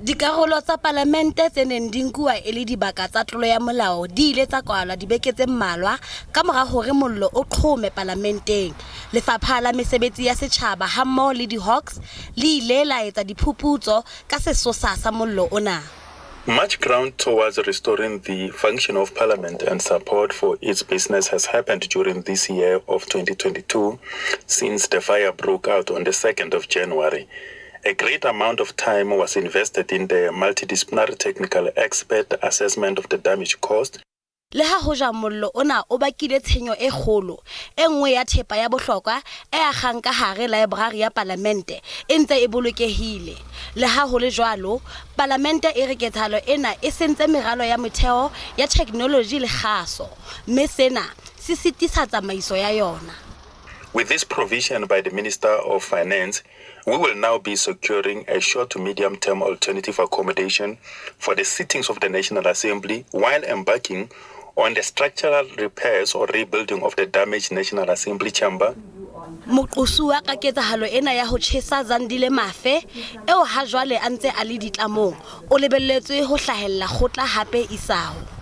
Dikarolo tsa Palamente tse neng di nkuwa e le dibaka tsa tlolo ya molao di ile tsa kwalwa dibeke tse mmalwa ka mora hore mollo o qhome Palamenteng. Lefapha la Mesebetsi ya Setjhaba hammoho le di-Hawks le ile la etsa diphuputso ka sesosa sa mollo ona. Much ground towards restoring the function of Parliament and support for its business has happened during this year of 2022 since the fire broke out on the 2nd of January. A great amount of time was invested in the multidisciplinary technical expert assessment of the damage caused. Le ha hoja mollo ona o bakile tshenyo e kgolo, e nngwe ya thepa ya bohlokwa e akgang ka hare library ya Palamente e ntse e bolokehile. Le ha ho le jwalo, Palamente e re ketsahalo ena e sentse meralo ya motheo ya technology le kgaso, mme sena se sitisa tsamaiso ya yona. With this provision by the Minister of Finance, we will now be securing a short to medium-term alternative accommodation for the sittings of the National Assembly while embarking on the structural repairs or rebuilding of the damaged National Assembly chamber. Moqosuwa ka ketsahalo ena ya ho tjhesa Zandile Mafe eo ha jwale a ntse a le ditlamong o lebelletswe ho hlahella kgotla hape isaho.